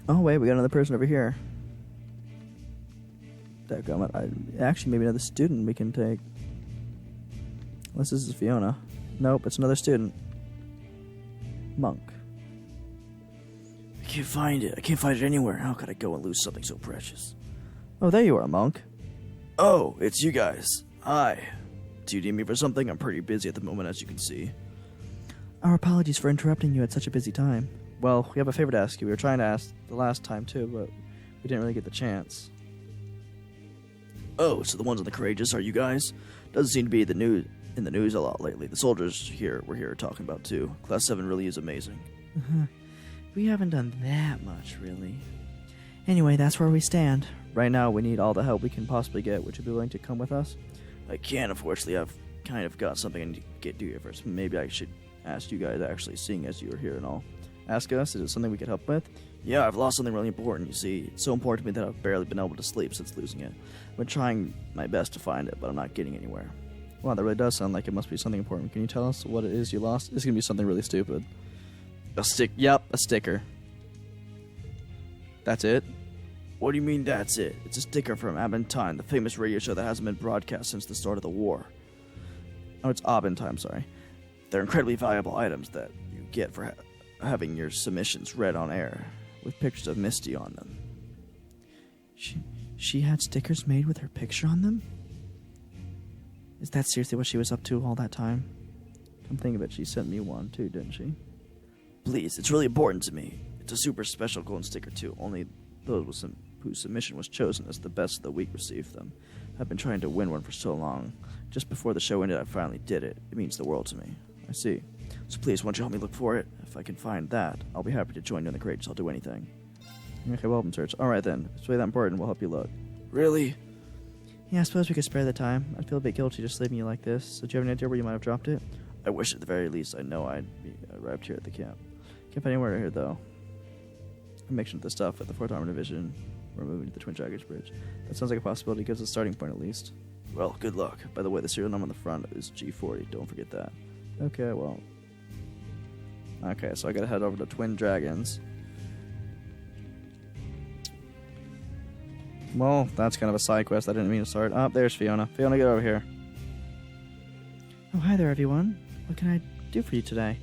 Oh, wait, we got another person over here. Actually, maybe another student we can take. Unless this is Fiona. Nope, it's another student. Monk. I can't find it. I can't find it anywhere. How could I go and lose something so precious? Oh, there you are, Monk. Oh, it's you guys. Hi. Do you need me for something? I'm pretty busy at the moment, as you can see. Our apologies for interrupting you at such a busy time. Well, we have a favor to ask you. We were trying to ask the last time, too, but we didn't really get the chance. Oh, so the ones on the Courageous are you guys? Doesn't seem to be in the news a lot lately. The soldiers here we're here talking about, too. Class 7 really is amazing. We haven't done that much, really. Anyway, that's where we stand. Right now, we need all the help we can possibly get. Would you be willing to come with us? I can't, unfortunately. I've kind of got something I need to do here first. Maybe I should ask you guys, actually, seeing as you were here and all. Ask us, is it something we could help with? Yeah, I've lost something really important, you see. It's so important to me that I've barely been able to sleep since losing it. I've been trying my best to find it, but I'm not getting anywhere. Wow, that really does sound like it must be something important. Can you tell us what it is you lost? It's gonna be something really stupid. A sticker. That's it? What do you mean that's it? It's a sticker from Abentine, the famous radio show that hasn't been broadcast since the start of the war. Oh, it's Abentine, sorry. They're incredibly valuable items that you get for having your submissions read on air, with pictures of Misty on them. She had stickers made with her picture on them? Is that seriously what she was up to all that time? Come think of it, she sent me one too, didn't she? Please, it's really important to me. It's a super special golden sticker too. Only those whose submission was chosen as the best of the week received them. I've been trying to win one for so long. Just before the show ended, I finally did it. It means the world to me. I see. So please, why don't you help me look for it? If I can find that, I'll be happy to join you in the Courageous. I'll do anything. Okay, well, search. Alright then. If it's really that important, we'll help you look. Really? Yeah, I suppose we could spare the time. I'd feel a bit guilty just leaving you like this. So do you have any idea where you might have dropped it? I wish at the very least I know I'd be arrived here at the camp. Can't find anywhere here, though. I'm mixing the stuff at the 4th Armored Division. We're moving to the Twin Dragons Bridge. That sounds like a possibility. Gives us a starting point, at least. Well, good luck. By the way, the serial number on the front is G40. Don't forget that. Okay, well. Okay, so I gotta head over to Twin Dragons. Well, that's kind of a side quest. I didn't mean to start. Oh, there's Fiona. Fiona, get over here. Oh, hi there, everyone. What can I do for you today?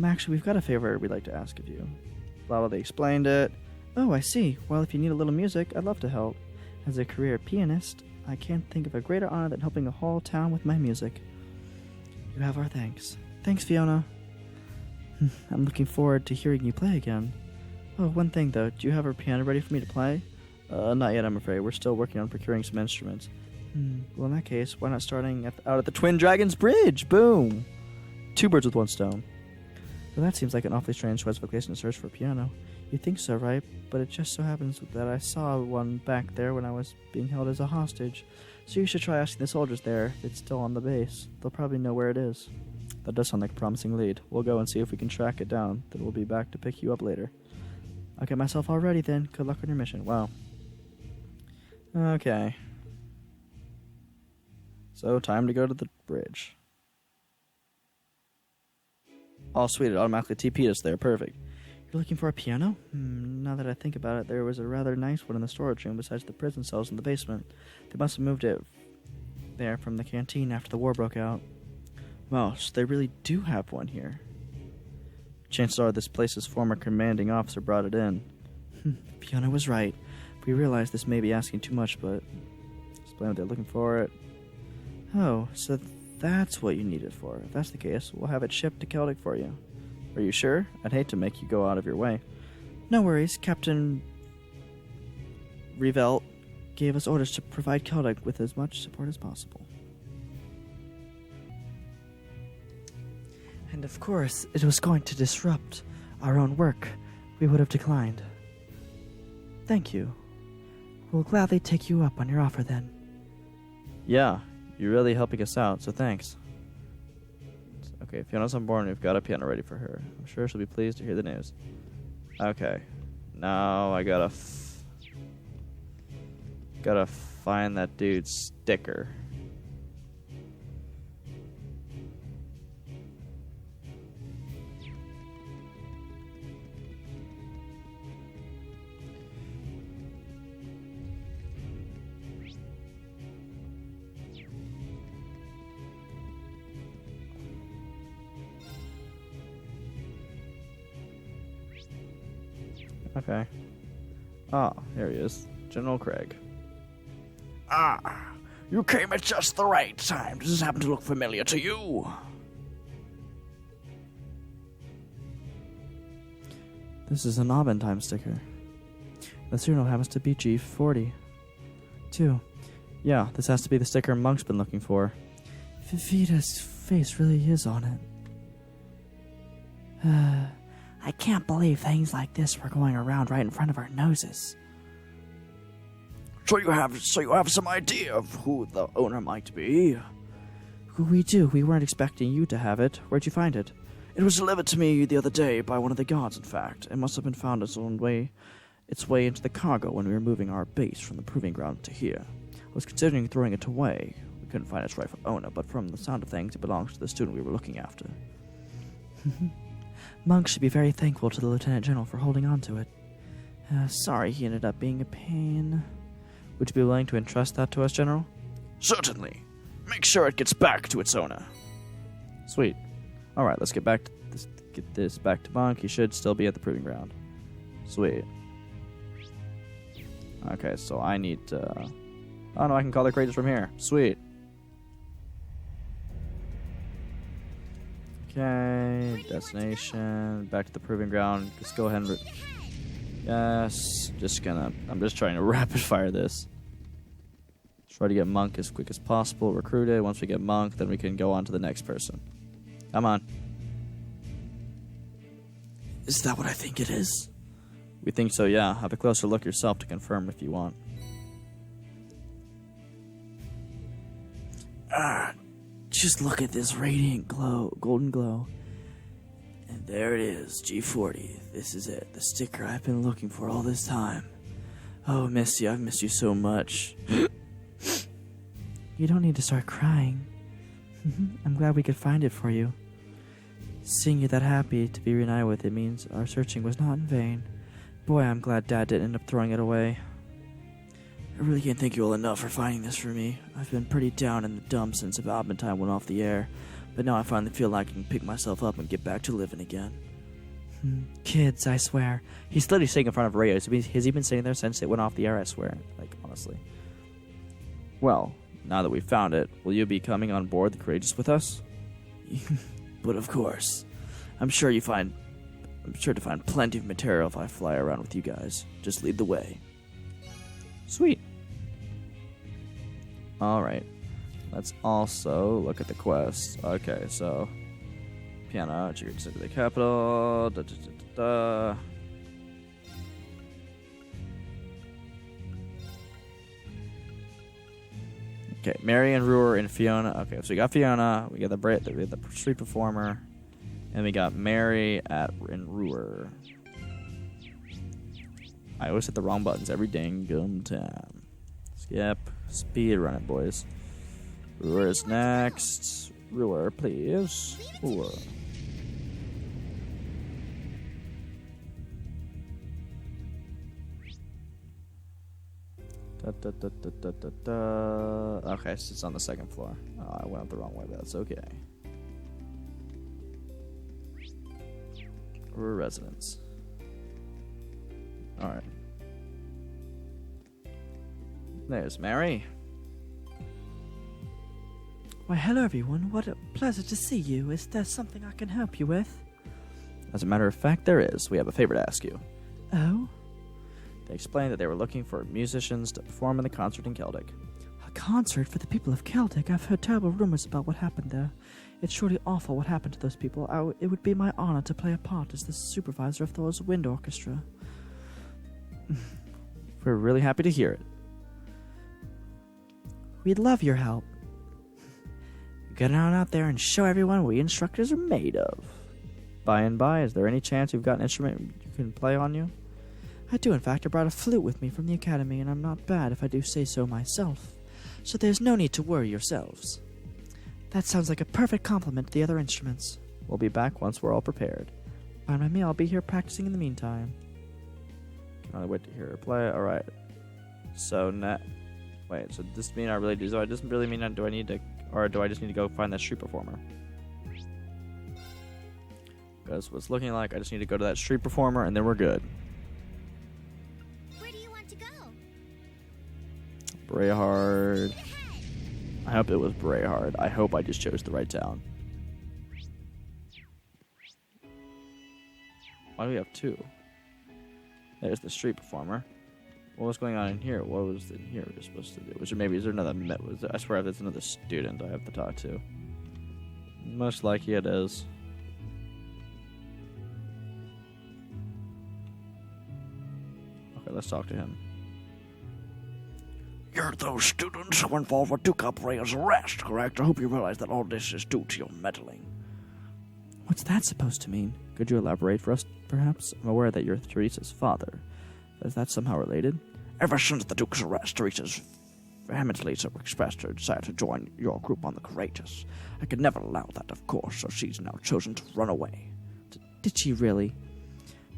Actually, we've got a favor we'd like to ask of you. Blah, blah, they explained it. Oh, I see. Well, if you need a little music, I'd love to help. As a career pianist, I can't think of a greater honor than helping a whole town with my music. You have our thanks. Thanks, Fiona. I'm looking forward to hearing you play again. Oh, one thing, though. Do you have a piano ready for me to play? Not yet, I'm afraid. We're still working on procuring some instruments. Well, in that case, why not starting out at the Twin Dragons Bridge? Boom! 2 birds with 1 stone. Well, that seems like an awfully strange choice of location to search for a piano. You'd think so, right? But it just so happens that I saw one back there when I was being held as a hostage. So you should try asking the soldiers there if it's still on the base. They'll probably know where it is. That does sound like a promising lead. We'll go and see if we can track it down. Then we'll be back to pick you up later. I'll get myself all ready then. Good luck on your mission. Wow. Okay. So, time to go to the bridge. Oh, sweet. It automatically TP'd us there. Perfect. You're looking for a piano? Now that I think about it, there was a rather nice one in the storage room besides the prison cells in the basement. They must have moved it there from the canteen after the war broke out. Well, so they really do have one here. Chances are this place's former commanding officer brought it in. Fiona was right. We realize this may be asking too much, but explain what they're looking for it. Oh, so that's what you need it for. If that's the case, we'll have it shipped to Celtic for you. Are you sure? I'd hate to make you go out of your way. No worries. Captain Revelt gave us orders to provide Celtic with as much support as possible. And of course, it was going to disrupt our own work. We would have declined. Thank you. We'll gladly take you up on your offer then. Yeah, you're really helping us out, so thanks. Okay, Fiona's on board and we've got a piano ready for her. I'm sure she'll be pleased to hear the news. Okay. Now I gotta find that dude's sticker. Okay. Ah, here he is. General Craig. Ah, you came at just the right time. Does this happen to look familiar to you? This is an Abendheim sticker. The serial happens to be G40. 2. Yeah, this has to be the sticker Monk's been looking for. Vita's face really is on it. I can't believe things like this were going around right in front of our noses. So you have some idea of who the owner might be? We do. We weren't expecting you to have it. Where'd you find it? It was delivered to me the other day by one of the guards, in fact. It must have been found its way into the cargo when we were moving our base from the proving ground to here. I was considering throwing it away. We couldn't find its rightful owner, but from the sound of things, it belongs to the student we were looking after. Monk should be very thankful to the Lieutenant General for holding on to it. Sorry he ended up being a pain. Would you be willing to entrust that to us, General? Certainly. Make sure it gets back to its owner. Sweet. Alright, let's get this back to Monk. He should still be at the proving ground. Sweet. Okay, so I need to... Oh no, I can call the courageous from here. Sweet. Okay, destination, back to the proving ground. Just go ahead and... Yes, I'm just trying to rapid fire this. Try to get Monk as quick as possible, recruited. Once we get Monk, then we can go on to the next person. Come on. Is that what I think it is? We think so, yeah. Have a closer look yourself to confirm if you want. Just look at this radiant glow, golden glow. And there it is, G40. This is it, the sticker I've been looking for all this time. Oh, miss you. I've missed you so much. You don't need to start crying. I'm glad we could find it for you. Seeing you that happy to be reunited with it means our searching was not in vain. Boy, I'm glad Dad didn't end up throwing it away. I really can't thank you all enough for finding this for me. I've been pretty down in the dumps since Abendheim went off the air, but now I finally feel like I can pick myself up and get back to living again. Kids, I swear. He's literally sitting in front of radio. Has he been sitting there since it went off the air? I swear. Like, honestly. Well, now that we've found it, will you be coming on board the Courageous with us? But of course. I'm sure to find plenty of material if I fly around with you guys. Just lead the way. Sweet. Alright. Let's also look at the quest. Okay, so... Piano, trigger to the capital. Okay, Mary and Ruhr and Fiona. Okay, so we got Fiona, we got the street performer, and we got Mary in Ruhr. I always hit the wrong buttons every dang gum time. Skip. Speed run it, boys. Ruhr is next. Ruhr, please. Ruhr. Okay, so it's on the second floor. Oh, I went up the wrong way, but that's okay. Ruhr residence. Alright. There's Mary. Why, hello everyone. What a pleasure to see you. Is there something I can help you with? As a matter of fact, there is. We have a favor to ask you. Oh? They explained that they were looking for musicians to perform in the concert in Celtic. A concert for the people of Celtic? I've heard terrible rumors about what happened there. It's surely awful what happened to those people. It would be my honor to play a part as the supervisor of Thors Wind Orchestra. We're really happy to hear it. We'd love your help. Get on out there and show everyone what we instructors are made of. By and by, is there any chance you've got an instrument you can play on you? I do, in fact. I brought a flute with me from the academy, and I'm not bad if I do say so myself. So there's no need to worry yourselves. That sounds like a perfect complement to the other instruments. We'll be back once we're all prepared. Fine by me. I'll be here practicing in the meantime. Can I wait to hear her play? Alright. So, wait, so does this mean I really do? So it doesn't really mean do I need to, or do I just need to go find that street performer? Because what's looking like, I just need to go to that street performer and then we're good. Brehard. I hope it was Brehard. I hope I just chose the right town. Why do we have two? There's the street performer. What was going on in here? What was in here we're supposed to do? Is there another... I swear if there's another student I have to talk to. Most likely it is. Okay, let's talk to him. You're those students who involved with Duke Brea's arrest, correct? I hope you realize that all this is due to your meddling. What's that supposed to mean? Could you elaborate for us, perhaps? I'm aware that you're Theresa's father. Is that somehow related? Ever since the Duke's arrest, Theresa's vehemently expressed her desire to join your group on the Courageous. I could never allow that, of course, so she's now chosen to run away. Did she really?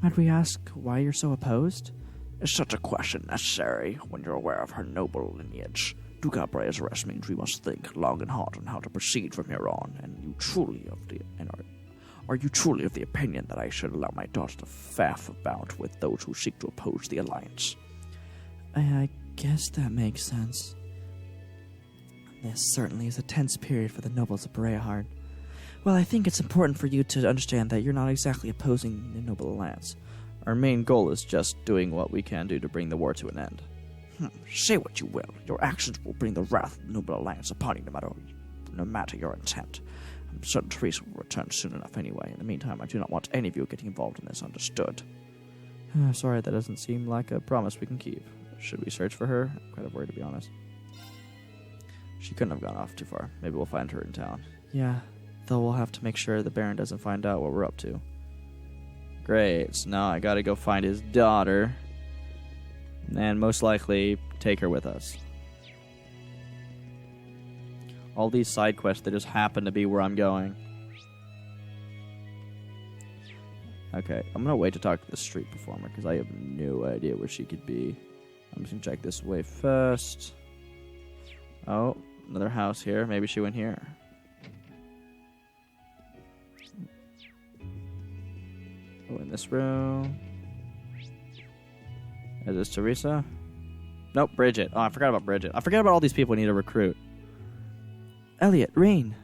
Might we ask why you're so opposed? Is such a question necessary when you're aware of her noble lineage? Duke Brea's arrest means we must think long and hard on how to proceed from here on, and are you truly of the opinion that I should allow my daughter to faff about with those who seek to oppose the alliance? I guess that makes sense. This certainly is a tense period for the nobles of Brehard. Well, I think it's important for you to understand that you're not exactly opposing the Noble Alliance. Our main goal is just doing what we can do to bring the war to an end. Say what you will. Your actions will bring the wrath of the Noble Alliance upon you no matter your intent. I'm certain Theresa will return soon enough anyway. In the meantime, I do not want any of you getting involved in this, understood? Sorry, that doesn't seem like a promise we can keep. Should we search for her? I'm kind of worried, to be honest. She couldn't have gone off too far. Maybe we'll find her in town. Yeah, though we'll have to make sure the Baron doesn't find out what we're up to. Great, so now I gotta go find his daughter. And most likely take her with us. All these side quests, they just happen to be where I'm going. Okay, I'm gonna wait to talk to the street performer because I have no idea where she could be. I'm just gonna check this way first. Oh, another house here. Maybe she went here. Oh, in this room. Is this Theresa? Nope, Bridget. Oh, I forgot about Bridget. I forgot about all these people we need to recruit. Elliot, Rean.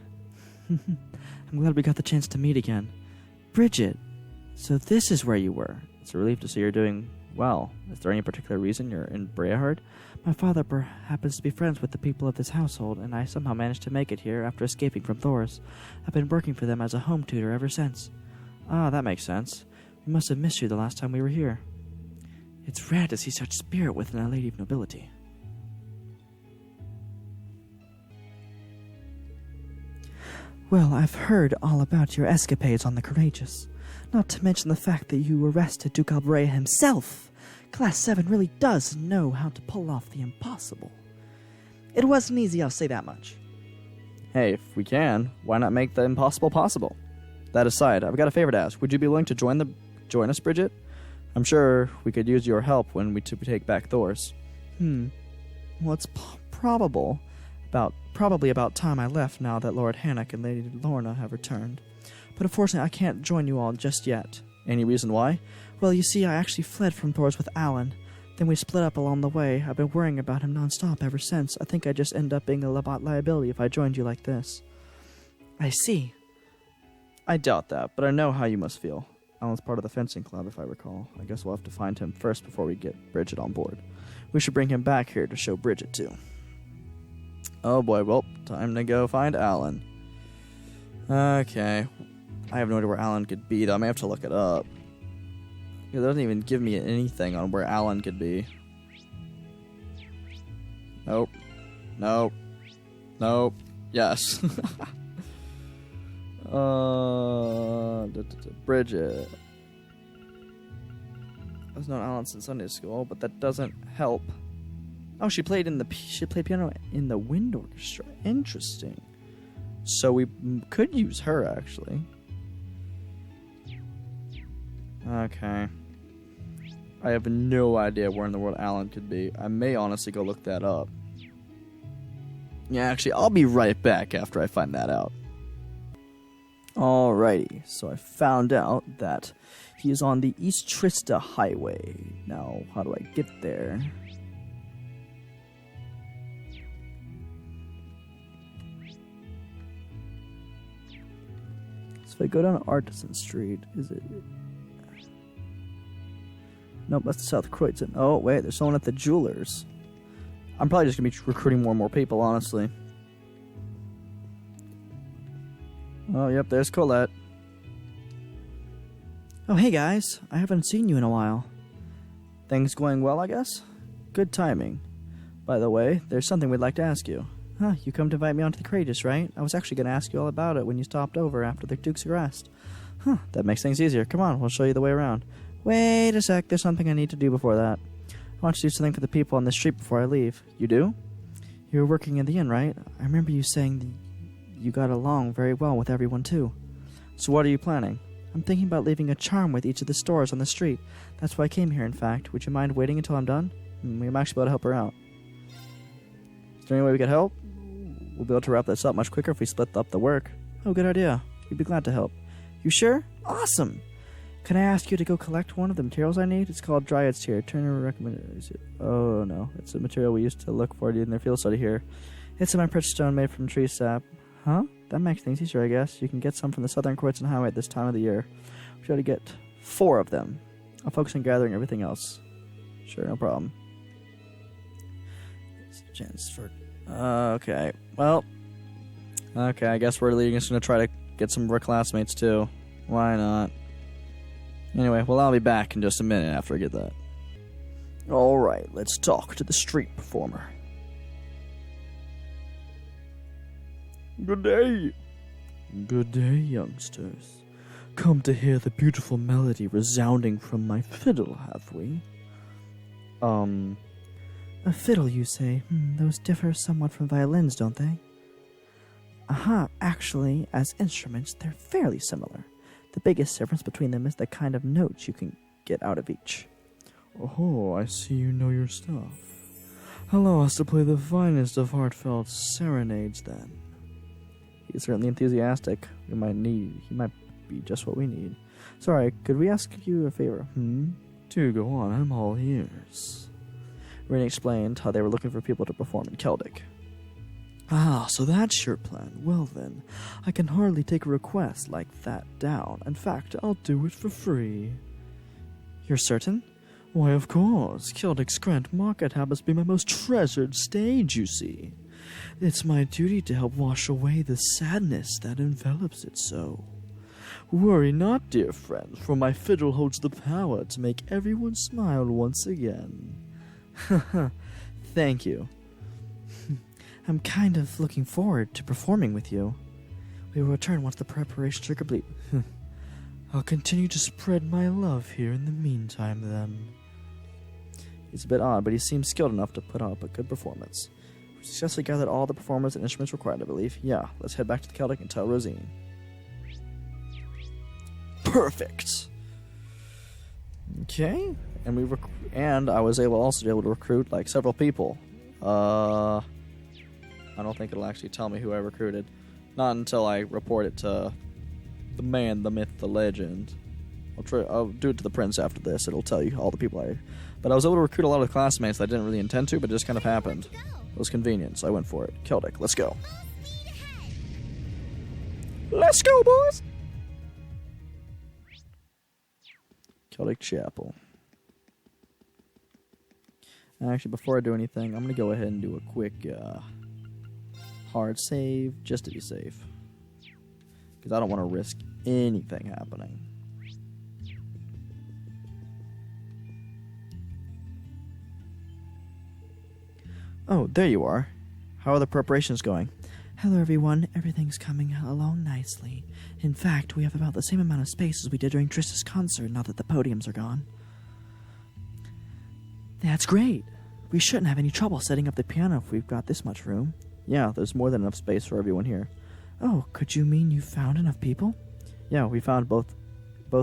I'm glad we got the chance to meet again. Bridget, so this is where you were. It's a relief to see you're doing well. Is there any particular reason you're in Brehard? My father happens to be friends with the people of this household, and I somehow managed to make it here after escaping from Thors. I've been working for them as a home tutor ever since. Ah, that makes sense. We must have missed you the last time we were here. It's rare to see such spirit within a lady of nobility. Well, I've heard all about your escapades on the Courageous. Not to mention the fact that you arrested Duke Bray himself. Class VII really does know how to pull off the impossible. It wasn't easy, I'll say that much. Hey, if we can, why not make the impossible possible? That aside, I've got a favor to ask. Would you be willing to join us, Bridget? I'm sure we could use your help when we take back Thors. Well, it's probably about time I left now that Lord Hannock and Lady Lorna have returned. But unfortunately, I can't join you all just yet. Any reason why? Well, you see, I actually fled from Thors with Alan. Then we split up along the way. I've been worrying about him nonstop ever since. I think I'd just end up being a liability if I joined you like this. I see. I doubt that, but I know how you must feel. Alan's part of the fencing club, if I recall. I guess we'll have to find him first before we get Bridget on board. We should bring him back here to show Bridget, too. Oh boy, well, time to go find Alan. Okay. I have no idea where Alan could be, though. I may have to look it up. It doesn't even give me anything on where Alan could be. Nope. Nope. Nope. Yes. Bridget. I've known Alan since Sunday school, but that doesn't help. Oh, she played piano in the wind orchestra. Interesting. So we could use her, actually. Okay. I have no idea where in the world Alan could be. I may honestly go look that up. Yeah, actually, I'll be right back after I find that out. Alrighty, so I found out that he is on the East Trista Highway. Now, how do I get there? So I go down Artisan Street. Is it? Nope, that's South Croydon. Oh, wait, there's someone at the Jewelers. I'm probably just going to be recruiting more and more people, honestly. Oh, yep, there's Colette. Oh, hey guys. I haven't seen you in a while. Things going well, I guess? Good timing. By the way, there's something we'd like to ask you. Huh, you come to invite me onto the Courageous, right? I was actually going to ask you all about it when you stopped over after the Duke's arrest. Huh, that makes things easier. Come on, we'll show you the way around. Wait a sec, there's something I need to do before that. I want to do something for the people on the street before I leave. You do? You were working in the inn, right? I remember you saying you got along very well with everyone, too. So what are you planning? I'm thinking about leaving a charm with each of the stores on the street. That's why I came here, in fact. Would you mind waiting until I'm done? We might actually be able to help her out. Is there any way we could help? We'll be able to wrap this up much quicker if we split up the work. Oh, good idea. We'd be glad to help. You sure? Awesome! Can I ask you to go collect one of the materials I need? It's called Dryad's Tear. Turner recommended. Oh no, it's a material we used to look for in their field study here. It's a my precious stone made from tree sap. Huh? That makes things easier, I guess. You can get some from the Southern Croydon Highway at this time of the year. We try to get 4 of them. I'll focus on gathering everything else. Sure, no problem. It's a chance for. Okay. Well. Okay, I guess we're just gonna try to get some of our classmates too. Why not? Anyway, well, I'll be back in just a minute after I get that. Alright, let's talk to the street performer. Good day. Good day, youngsters. Come to hear the beautiful melody resounding from my fiddle, have we? A fiddle, you say? Those differ somewhat from violins, don't they? Aha, actually, as instruments, they're fairly similar. The biggest difference between them is the kind of notes you can get out of each. Oh, I see you know your stuff. Allow us to play the finest of heartfelt serenades, then. He's certainly enthusiastic. He might be just what we need. Sorry, could we ask you a favor? Do go on, I'm all ears. Rean explained how they were looking for people to perform in Celtic. Ah, so that's your plan. Well then, I can hardly take a request like that down. In fact, I'll do it for free. You're certain? Why, of course. Celtic's Grant Market happens to be my most treasured stage, you see. It's my duty to help wash away the sadness that envelops it so. Worry not, dear friend, for my fiddle holds the power to make everyone smile once again. Thank you. I'm kind of looking forward to performing with you. We will return once the preparations are complete. I'll continue to spread my love here in the meantime, then. He's a bit odd, but he seems skilled enough to put up a good performance. We successfully gathered all the performers and instruments required, I believe. Yeah, let's head back to the Celtic and tell Rosine. Perfect! Okay, and I was able to recruit, like, several people. I don't think it'll actually tell me who I recruited. Not until I report it to the man, the myth, the legend. I'll do it to the prince after this. It'll tell you all the people But I was able to recruit a lot of classmates that I didn't really intend to, but it just kind of happened. It was convenient, so I went for it. Celtic, let's go. Let's go, boys! Celtic Chapel. Actually, before I do anything, I'm going to go ahead and do a quick hard save, just to be safe. Because I don't want to risk anything happening. Oh, there you are. How are the preparations going? Hello, everyone. Everything's coming along nicely. In fact, we have about the same amount of space as we did during Trista's concert now that the podiums are gone. That's great. We shouldn't have any trouble setting up the piano if we've got this much room. Yeah, there's more than enough space for everyone here. Oh, could you mean you found enough people? Yeah, we found both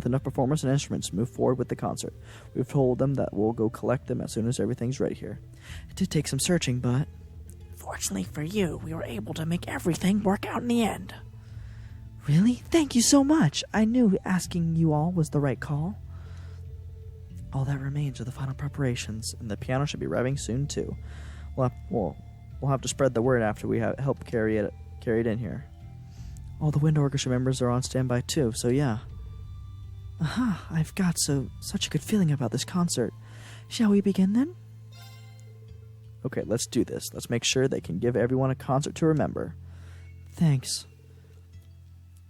enough performers and instruments to move forward with the concert. We've told them that we'll go collect them as soon as everything's ready here. It did take some searching, but... Fortunately for you, we were able to make everything work out in the end. Really? Thank you so much. I knew asking you all was the right call. All that remains are the final preparations, and the piano should be arriving soon, too. We'll have to spread the word after we help carry it in here. All the wind orchestra members are on standby too, so yeah. Aha, I've got such a good feeling about this concert. Shall we begin then? Okay, let's do this. Let's make sure they can give everyone a concert to remember. Thanks.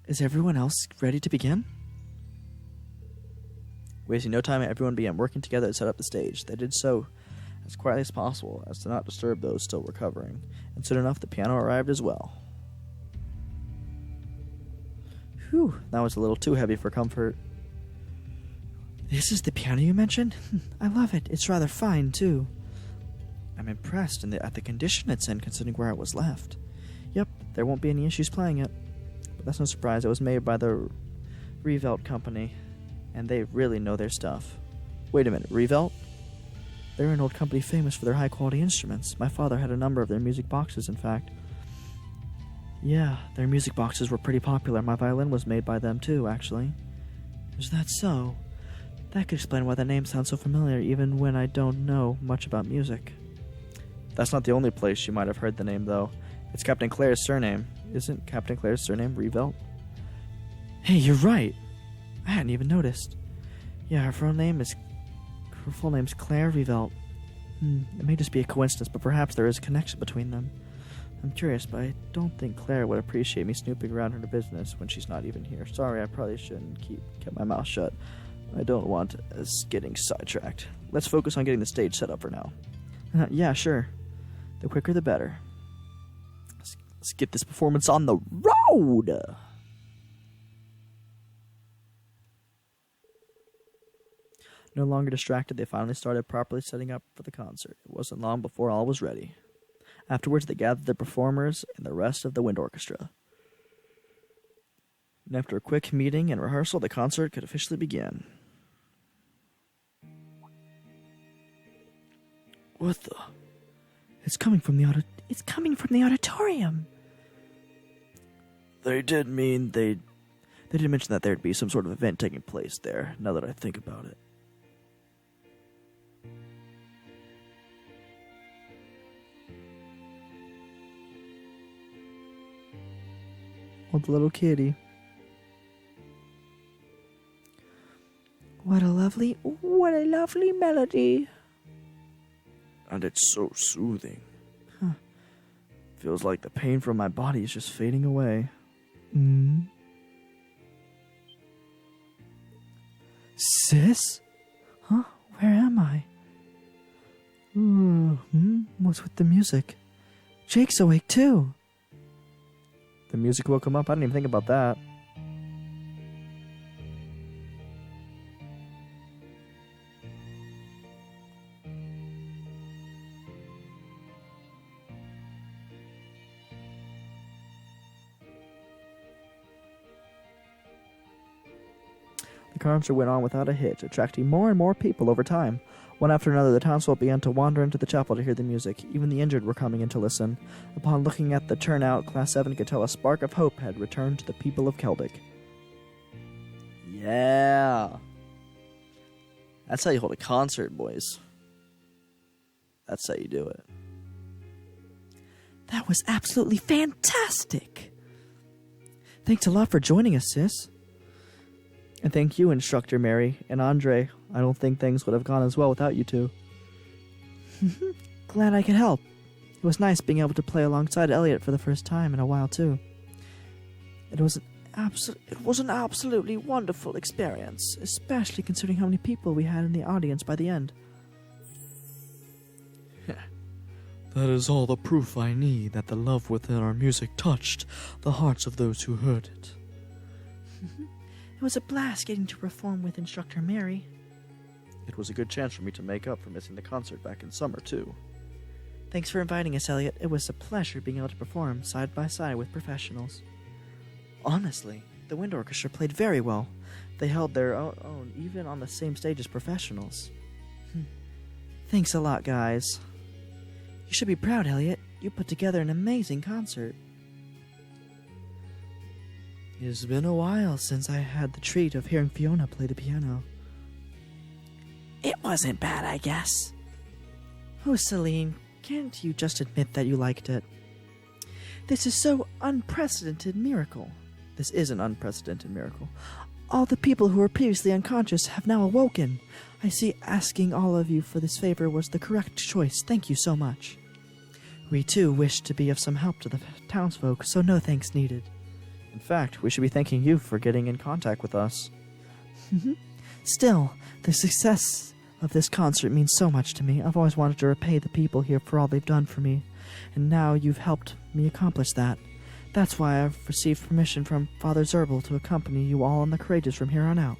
Is everyone else ready to begin? Wasting no time, everyone began working together to set up the stage. They did so as quietly as possible, as to not disturb those still recovering. And soon enough, the piano arrived as well. Whew, that was a little too heavy for comfort. This is the piano you mentioned? I love it. It's rather fine, too. I'm impressed at the condition it's in, considering where it was left. Yep, there won't be any issues playing it. But that's no surprise. It was made by the Revelt company, and they really know their stuff. Wait a minute, Revelt? They're an old company famous for their high-quality instruments. My father had a number of their music boxes, in fact. Yeah, their music boxes were pretty popular. My violin was made by them, too, actually. Is that so? That could explain why the name sounds so familiar, even when I don't know much about music. That's not the only place you might have heard the name, though. It's Captain Claire's surname. Isn't Captain Claire's surname Revelt? Hey, you're right. I hadn't even noticed. Yeah, her full name's Claire Revelt. It may just be a coincidence, but perhaps there is a connection between them. I'm curious, but I don't think Claire would appreciate me snooping around her business when she's not even here. Sorry, I probably shouldn't kept my mouth shut. I don't want us getting sidetracked. Let's focus on getting the stage set up for now. Yeah, sure. The quicker the better. Let's get this performance on the road! No longer distracted, they finally started properly setting up for the concert. It wasn't long before all was ready. Afterwards, they gathered the performers and the rest of the wind orchestra. And after a quick meeting and rehearsal, the concert could officially begin. What the? It's coming from the auditorium. They didn't mention that there'd be some sort of event taking place there, now that I think about it. Oh, the little kitty. What a lovely melody. And it's so soothing. Feels like the pain from my body is just fading away. Sis? Huh? Where am I? What's with the music? Jake's awake too. The music woke him up? I didn't even think about that. The concert went on without a hitch, attracting more and more people over time. One after another, the townsfolk began to wander into the chapel to hear the music. Even the injured were coming in to listen. Upon looking at the turnout, Class 7 could tell a spark of hope had returned to the people of Keldic. Yeah! That's how you hold a concert, boys. That's how you do it. That was absolutely fantastic! Thanks a lot for joining us, sis. And thank you, Instructor Mary and Andre. I don't think things would have gone as well without you two. Glad I could help. It was nice being able to play alongside Elliot for the first time in a while, too. It was an absolutely wonderful experience, especially considering how many people we had in the audience by the end. That is all the proof I need that the love within our music touched the hearts of those who heard it. It was a blast getting to perform with Instructor Mary. It was a good chance for me to make up for missing the concert back in summer, too. Thanks for inviting us, Elliot. It was a pleasure being able to perform side by side with professionals. Honestly, the wind orchestra played very well. They held their own, even on the same stage as professionals. Thanks a lot, guys. You should be proud, Elliot. You put together an amazing concert. It's been a while since I had the treat of hearing Fiona play the piano. It wasn't bad, I guess. Oh, Celine, can't you just admit that you liked it? This is so unprecedented miracle. This is an unprecedented miracle. All the people who were previously unconscious have now awoken. I see asking all of you for this favor was the correct choice. Thank you so much. We too wish to be of some help to the townsfolk, so no thanks needed. In fact, we should be thanking you for getting in contact with us. Still, the success of this concert means so much to me. I've always wanted to repay the people here for all they've done for me, and now you've helped me accomplish that. That's why I've received permission from Father Zerbal to accompany you all on the Courageous from here on out.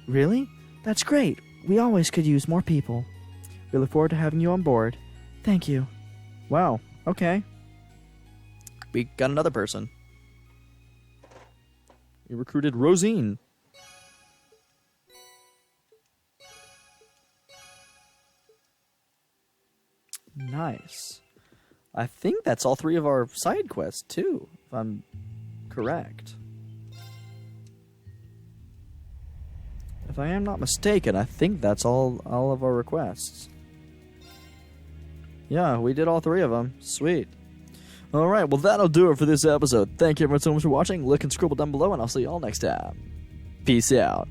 Really? That's great. We always could use more people. We look forward to having you on board. Thank you. Wow, okay. We got another person. We recruited Rosine. Nice. I think that's all 3 of our side quests, too, if I'm correct. If I am not mistaken, I think that's all of our requests. Yeah, we did all 3 of them. Sweet. Alright, well that'll do it for this episode. Thank you everyone so much for watching. Look and scribble down below, and I'll see you all next time. Peace out.